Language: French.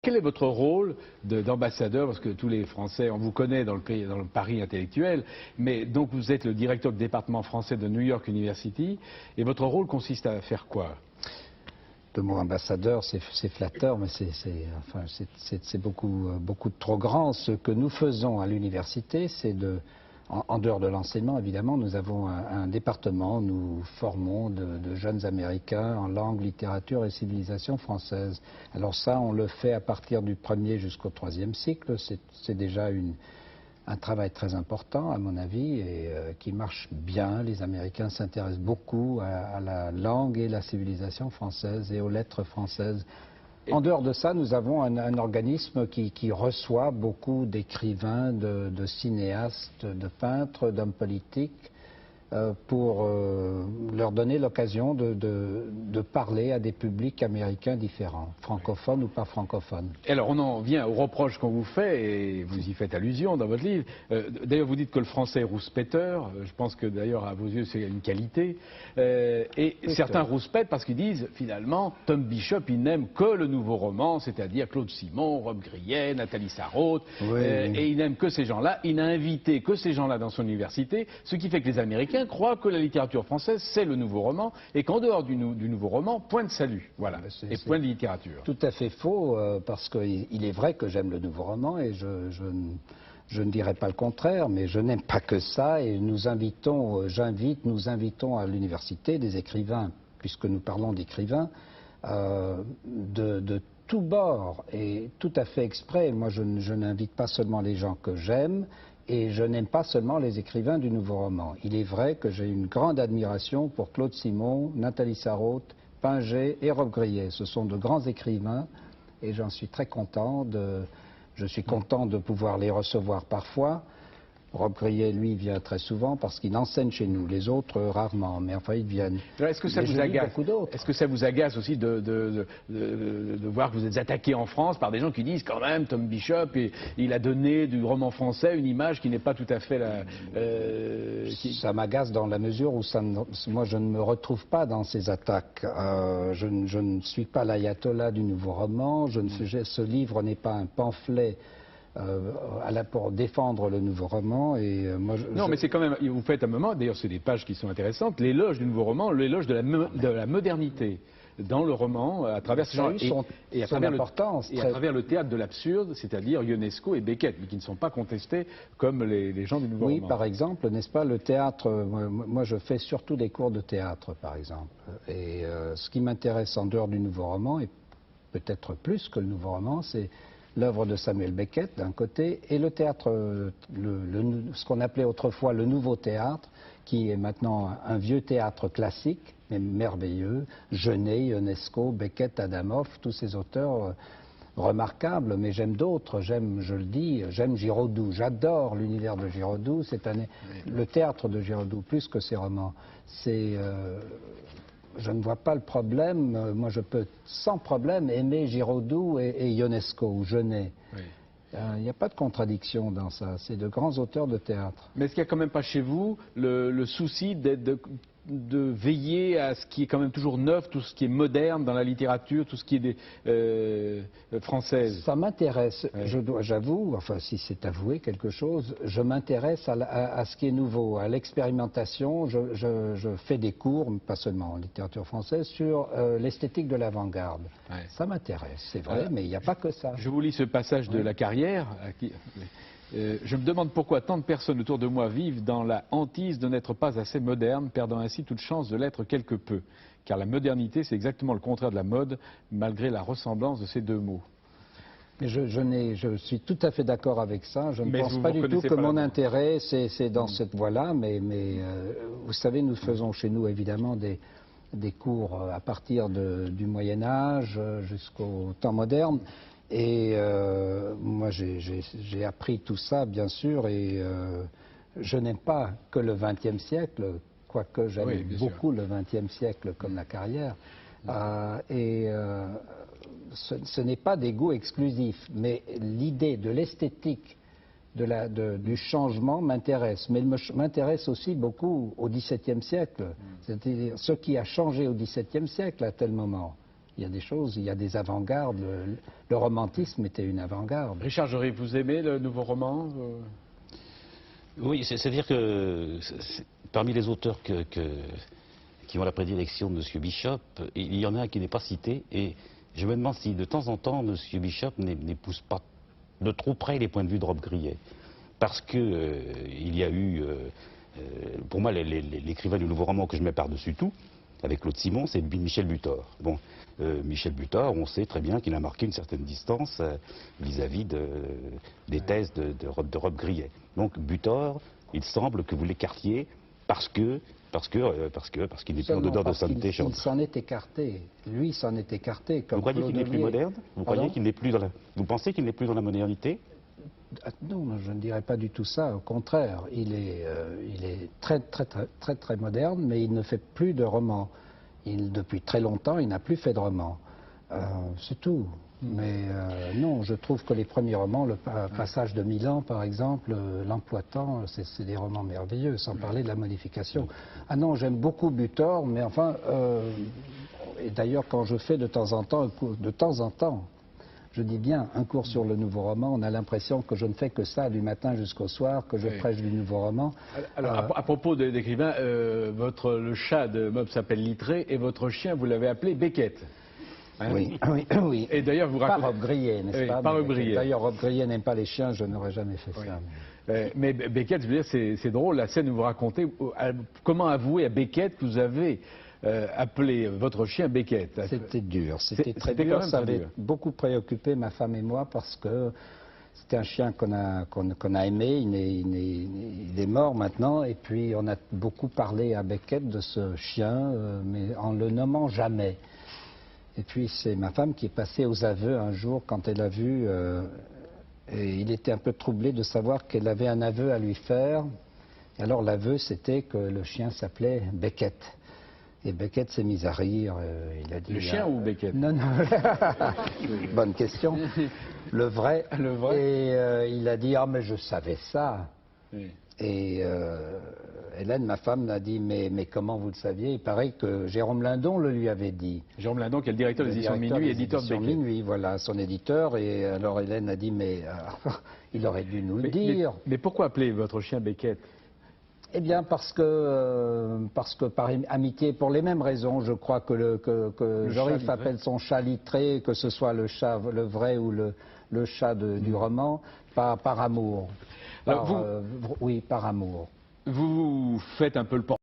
Quel est votre rôle d'ambassadeur? Parce que tous les Français, on vous connaît dans le Paris intellectuel, mais donc vous êtes le directeur du département français de New York University, et votre rôle consiste à faire quoi? Le mot ambassadeur, c'est flatteur, mais c'est beaucoup trop grand. Ce que nous faisons à l'université, c'est en dehors de l'enseignement, évidemment, nous avons un département, nous formons de jeunes Américains en langue, littérature et civilisation française. Alors ça, on le fait à partir du 1er jusqu'au 3e cycle. C'est déjà un travail très important, à mon avis, et qui marche bien. Les Américains s'intéressent beaucoup à la langue et la civilisation française et aux lettres françaises. En dehors de ça, nous avons un organisme qui reçoit beaucoup d'écrivains, de cinéastes, de peintres, d'hommes politiques, pour leur donner l'occasion de parler à des publics américains différents, francophones ou pas francophones. Alors on en vient aux reproches qu'on vous fait, et vous y faites allusion dans votre livre. D'ailleurs vous dites que le français est rouspéteur, je pense que d'ailleurs à vos yeux c'est une qualité, et certains rouspètent parce qu'ils disent finalement Tom Bishop il n'aime que le nouveau roman, c'est-à-dire Claude Simon, Rob Grillet, Nathalie Sarraute, et il n'aime que ces gens-là, il n'a invité que ces gens-là dans son université, ce qui fait que les Américains croient que la littérature française c'est le nouveau roman, et qu'en dehors du nouveau roman, point de salut, voilà, et point de littérature. Tout à fait faux, parce qu'il est vrai que j'aime le nouveau roman, et je ne dirais pas le contraire, mais je n'aime pas que ça, et nous invitons à l'université des écrivains, puisque nous parlons d'écrivains, de tous bords, et tout à fait exprès. Moi je n'invite pas seulement les gens que j'aime, et je n'aime pas seulement les écrivains du nouveau roman. Il est vrai que j'ai une grande admiration pour Claude Simon, Nathalie Sarraute, Pinget et Rob Grillet. Ce sont de grands écrivains et j'en suis très content. Je suis content de pouvoir les recevoir parfois. Rob Grillet, lui, vient très souvent parce qu'il enseigne chez nous. Les autres, rarement, mais enfin, ils viennent. Est-ce que ça vous agace? Est-ce que ça vous agace aussi de voir que vous êtes attaqué en France par des gens qui disent quand même Tom Bishop, il a donné du roman français une image qui n'est pas tout à fait la... Ça m'agace dans la mesure où moi je ne me retrouve pas dans ces attaques. Je ne suis pas l'ayatollah du nouveau roman. Ce livre n'est pas un pamphlet pour défendre le nouveau roman. Non, mais c'est quand même, vous faites un moment, d'ailleurs c'est des pages qui sont intéressantes, l'éloge du nouveau roman, l'éloge de la modernité dans le roman, à travers ces gens et à travers le théâtre de l'absurde, c'est-à-dire Ionesco et Beckett, mais qui ne sont pas contestés comme les gens du nouveau roman. Oui, par exemple, n'est-ce pas, le théâtre, moi je fais surtout des cours de théâtre, par exemple, et ce qui m'intéresse en dehors du nouveau roman, et peut-être plus que le nouveau roman, c'est l'œuvre de Samuel Beckett d'un côté, et le théâtre, ce qu'on appelait autrefois le nouveau théâtre, qui est maintenant un vieux théâtre classique, mais merveilleux, Genet, Ionesco, Beckett, Adamov, tous ces auteurs remarquables, mais j'aime d'autres, j'aime Giraudoux, j'adore l'univers de Giraudoux, le théâtre de Giraudoux, plus que ses romans. Je ne vois pas le problème. Moi, je peux sans problème aimer Giraudoux et Ionesco ou Genet. Oui. Il n'y a pas de contradiction dans ça. C'est de grands auteurs de théâtre. Mais est-ce qu'il n'y a quand même pas chez vous le souci de veiller à ce qui est quand même toujours neuf, tout ce qui est moderne dans la littérature, tout ce qui est française? Ça m'intéresse, j'avoue, enfin si c'est avoué quelque chose, je m'intéresse à ce qui est nouveau, à l'expérimentation. Je fais des cours, pas seulement en littérature française, sur l'esthétique de l'avant-garde. Ouais. Ça m'intéresse, c'est vrai, mais il n'y a pas que ça. Je vous lis ce passage de La Carrière. Je me demande pourquoi tant de personnes autour de moi vivent dans la hantise de n'être pas assez modernes, perdant ainsi toute chance de l'être quelque peu. Car la modernité, c'est exactement le contraire de la mode, malgré la ressemblance de ces deux mots. Mais je suis tout à fait d'accord avec ça. Je ne pense pas du tout que mon intérêt, c'est dans cette voie-là. Mais vous savez, nous faisons chez nous, évidemment, des cours à partir du Moyen-Âge jusqu'au temps moderne. Et moi, j'ai appris tout ça, bien sûr, et je n'aime pas que le XXe siècle, quoique j'aime beaucoup le XXe siècle comme La Carrière. Ce n'est pas des goûts exclusifs, mais l'idée de l'esthétique, du changement m'intéresse. Mais m'intéresse aussi beaucoup au XVIIe siècle, c'est-à-dire ce qui a changé au XVIIe siècle à tel moment. il y a des choses, il y a des avant-gardes. Le romantisme était une avant-garde. Richard Jory, vous aimez le nouveau roman Oui, c'est-à-dire que parmi les auteurs qui ont la prédilection de M. Bishop, il y en a un qui n'est pas cité, et je me demande si de temps en temps M. Bishop n'épouse pas de trop près les points de vue de Rob Grillet. Parce que il y a eu, pour moi, l'écrivain du nouveau roman que je mets par-dessus tout, avec Claude Simon, c'est Michel Butor. Bon, Michel Butor, on sait très bien qu'il a marqué une certaine distance vis-à-vis des thèses de Rob Grillet. Donc Butor, il semble que vous l'écartiez parce qu'il n'est plus en odeur de sainteté. Il s'en est écarté. Lui s'en est écarté. Vous croyez qu'il n'est plus moderne? Vous pensez qu'il n'est plus dans la modernité? Non, je ne dirais pas du tout ça. Au contraire, il est très moderne, mais il ne fait plus de romans. Depuis très longtemps, il n'a plus fait de romans. C'est tout. Mais non, je trouve que les premiers romans, le Passage de Milan, par exemple, L'Empoitant, c'est des romans merveilleux, sans parler de la modification. Ah non, j'aime beaucoup Butor, mais enfin, et d'ailleurs, quand je fais de temps en temps, je dis bien, un cours sur le nouveau roman, on a l'impression que je ne fais que ça du matin jusqu'au soir, que je prêche du nouveau roman. Alors, à propos d'écrivains, le chat de Mob s'appelle Littré et votre chien, vous l'avez appelé Beckett. Hein? Oui. Et d'ailleurs, vous racontez... Pas Rob Grillet, n'est-ce pas? Pas Rob Grillet. D'ailleurs, Rob Grillet n'aime pas les chiens, je n'aurais jamais fait ça. Mais Beckett, je veux dire, c'est drôle, la scène où vous racontez comment avouer à Beckett que vous avez appelé votre chien Beckett. C'était dur, c'était très dur, ça avait beaucoup préoccupé ma femme et moi parce que c'était un chien qu'on a aimé, il est mort maintenant, et puis on a beaucoup parlé à Beckett de ce chien, mais en le nommant jamais. Et puis c'est ma femme qui est passée aux aveux un jour quand elle a vu, et il était un peu troublé de savoir qu'elle avait un aveu à lui faire. Et alors l'aveu c'était que le chien s'appelait Beckett. Et Beckett s'est mis à rire. Il a dit, le chien ou Beckett? Non. Bonne question. Le vrai. Le vrai. Et il a dit, ah mais je savais ça. Oui. Et Hélène, ma femme, l'a dit, mais comment vous le saviez? Il paraît que Jérôme Lindon le lui avait dit. Jérôme Lindon, qui est le directeur des éditions Minuit, éditeur de Beckett. Minuit, voilà, son éditeur. Et alors Hélène a dit, mais il aurait dû nous le dire. Mais pourquoi appeler votre chien Beckett? Eh bien, parce que par amitié, pour les mêmes raisons, je crois que Joris appelle son chat Littré, que ce soit le chat, le vrai ou le chat du roman, par amour. Oui, par amour. Vous faites un peu le portrait